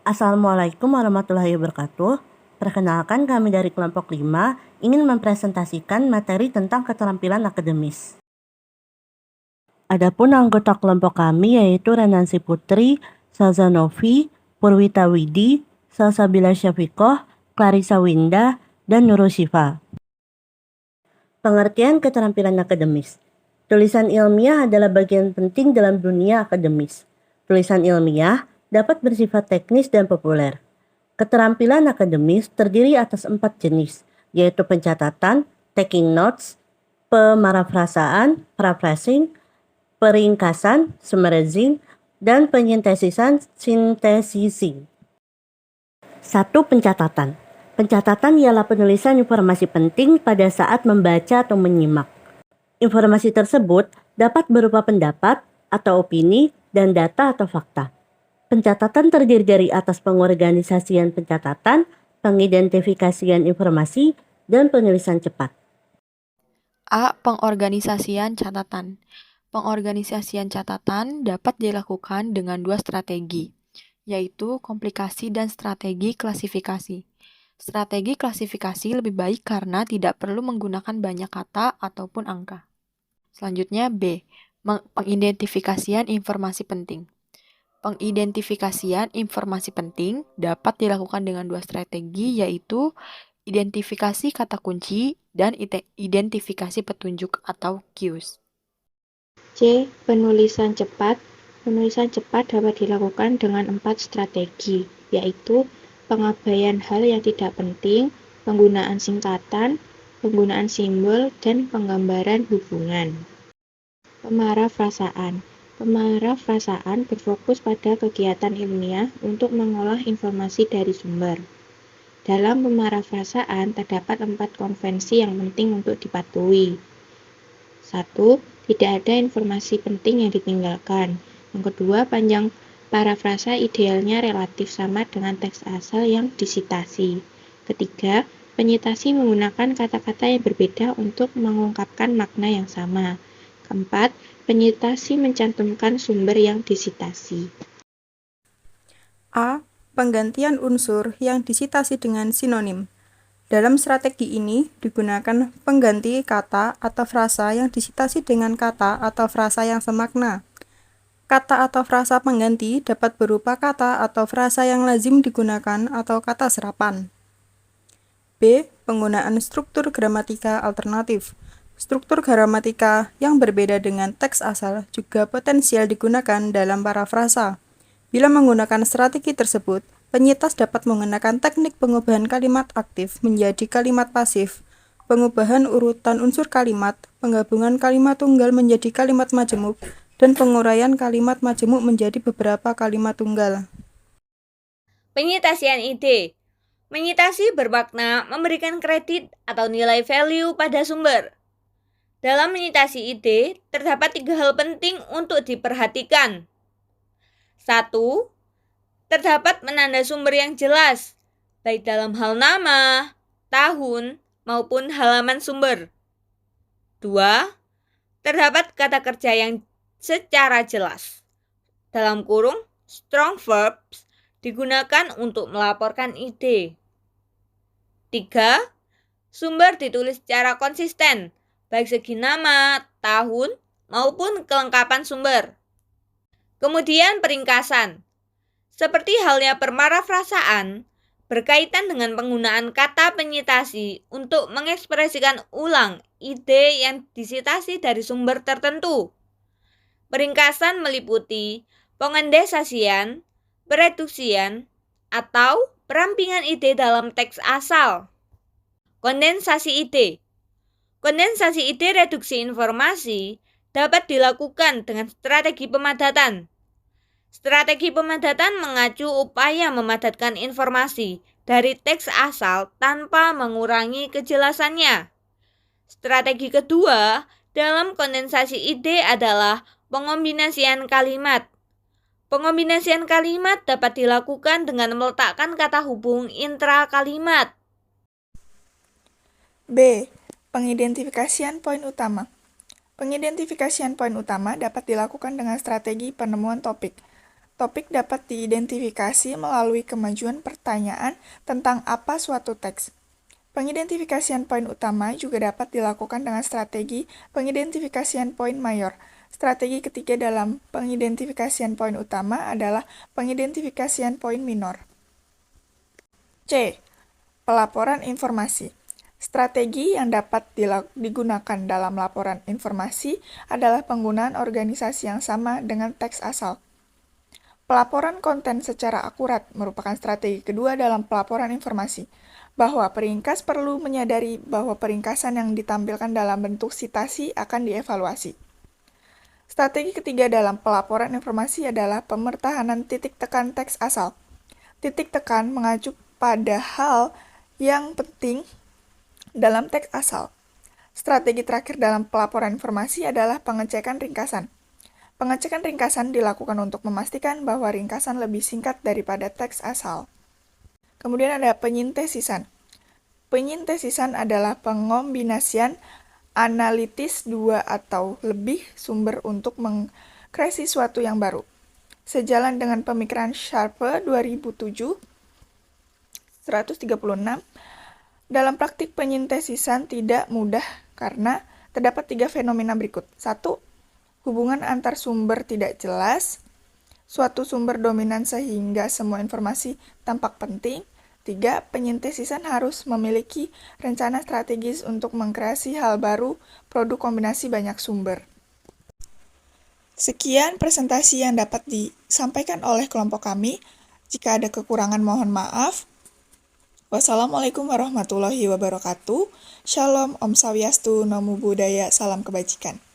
Assalamualaikum warahmatullahi wabarakatuh. Perkenalkan, kami dari kelompok 5 ingin mempresentasikan materi tentang keterampilan akademis. Adapun anggota kelompok kami yaitu Renansi Putri, Salza Novi, Purwita Widi, Salsabila Syafiqoh, Clarissa Winda, dan Nurul Syifa. Pengertian keterampilan akademis. Tulisan ilmiah adalah bagian penting dalam dunia akademis. Tulisan ilmiah dapat bersifat teknis dan populer. Keterampilan akademis terdiri atas 4 jenis, yaitu pencatatan, taking notes, pemarafrasaan, paraphrasing, peringkasan, summarizing, dan penyintesisan, synthesizing. 1. Pencatatan. Pencatatan ialah penulisan informasi penting pada saat membaca atau menyimak. Informasi tersebut dapat berupa pendapat atau opini dan data atau fakta. Pencatatan terdiri dari atas pengorganisasian pencatatan, pengidentifikasian informasi, dan penulisan cepat. A. Pengorganisasian catatan. Pengorganisasian catatan dapat dilakukan dengan 2 strategi, yaitu komplikasi dan strategi klasifikasi. Strategi klasifikasi lebih baik karena tidak perlu menggunakan banyak kata ataupun angka. Selanjutnya B. Pengidentifikasian informasi penting. Pengidentifikasian informasi penting dapat dilakukan dengan 2 strategi, yaitu identifikasi kata kunci dan identifikasi petunjuk atau cues. C. Penulisan cepat. Penulisan cepat dapat dilakukan dengan 4 strategi, yaitu pengabaian hal yang tidak penting, penggunaan singkatan, penggunaan simbol, dan penggambaran hubungan. Pemarafrasaan. Pemarafrasaan berfokus pada kegiatan ilmiah untuk mengolah informasi dari sumber. Dalam pemarafrasaan terdapat 4 konvensi yang penting untuk dipatuhi. 1. Tidak ada informasi penting yang ditinggalkan. Yang kedua, panjang parafrasa idealnya relatif sama dengan teks asal yang disitasi. Ketiga, penyitasi menggunakan kata-kata yang berbeda untuk mengungkapkan makna yang sama. Keempat, penyitasi mencantumkan sumber yang disitasi. A. Penggantian unsur yang disitasi dengan sinonim. Dalam strategi ini digunakan pengganti kata atau frasa yang disitasi dengan kata atau frasa yang semakna. Kata atau frasa pengganti dapat berupa kata atau frasa yang lazim digunakan atau kata serapan. B. Penggunaan struktur gramatika alternatif. Struktur gramatika yang berbeda dengan teks asal juga potensial digunakan dalam parafrasa. Bila menggunakan strategi tersebut, penyitas dapat menggunakan teknik pengubahan kalimat aktif menjadi kalimat pasif, pengubahan urutan unsur kalimat, penggabungan kalimat tunggal menjadi kalimat majemuk, dan penguraian kalimat majemuk menjadi beberapa kalimat tunggal. Penyitasian ide. Menyitasi bermakna memberikan kredit atau nilai value pada sumber. Dalam menyitasi ide, terdapat 3 hal penting untuk diperhatikan. 1. Terdapat penanda sumber yang jelas, baik dalam hal nama, tahun, maupun halaman sumber. 2. Terdapat kata kerja yang secara jelas. Dalam kurung, strong verbs digunakan untuk melaporkan ide. 3. Sumber ditulis secara konsisten, baik segi nama, tahun, maupun kelengkapan sumber. Kemudian peringkasan. Seperti halnya permarafrasaan, berkaitan dengan penggunaan kata penyitasi untuk mengekspresikan ulang ide yang disitasi dari sumber tertentu. Peringkasan meliputi pengendensasian, pereduksian, atau perampingan ide dalam teks asal. Kondensasi ide. Kondensasi ide reduksi informasi dapat dilakukan dengan strategi pemadatan. Strategi pemadatan mengacu upaya memadatkan informasi dari teks asal tanpa mengurangi kejelasannya. Strategi kedua dalam kondensasi ide adalah pengombinasian kalimat. Pengombinasian kalimat dapat dilakukan dengan meletakkan kata hubung intra-kalimat. B. Pengidentifikasian poin utama. Pengidentifikasian poin utama dapat dilakukan dengan strategi penemuan topik. Topik dapat diidentifikasi melalui kemajuan pertanyaan tentang apa suatu teks. Pengidentifikasian poin utama juga dapat dilakukan dengan strategi pengidentifikasian poin mayor. Strategi ketiga dalam pengidentifikasian poin utama adalah pengidentifikasian poin minor. C. Pelaporan informasi. Strategi yang dapat digunakan dalam laporan informasi adalah penggunaan organisasi yang sama dengan teks asal. Pelaporan konten secara akurat merupakan strategi kedua dalam pelaporan informasi, bahwa peringkas perlu menyadari bahwa peringkasan yang ditampilkan dalam bentuk sitasi akan dievaluasi. Strategi ketiga dalam pelaporan informasi adalah pemertahanan titik tekan teks asal. Titik tekan mengacu pada hal yang penting dalam teks asal. Strategi terakhir dalam pelaporan informasi adalah pengecekan ringkasan. Pengecekan ringkasan dilakukan untuk memastikan bahwa ringkasan lebih singkat daripada teks asal. Kemudian ada penyintesisan. Penyintesisan adalah pengombinasian analitis dua atau lebih sumber untuk mengkreasi suatu yang baru. Sejalan dengan pemikiran Sharpe 2007, 136, dalam praktik penyintesisan tidak mudah karena terdapat 3 fenomena berikut. 1. Hubungan antar sumber tidak jelas. Suatu sumber dominan sehingga semua informasi tampak penting. 3. Penyintesisan harus memiliki rencana strategis untuk mengkreasi hal baru, produk kombinasi banyak sumber. Sekian presentasi yang dapat disampaikan oleh kelompok kami. Jika ada kekurangan mohon maaf. Wassalamualaikum warahmatullahi wabarakatuh. Shalom, Om Swastiastu, Namo Buddhaya, salam kebajikan.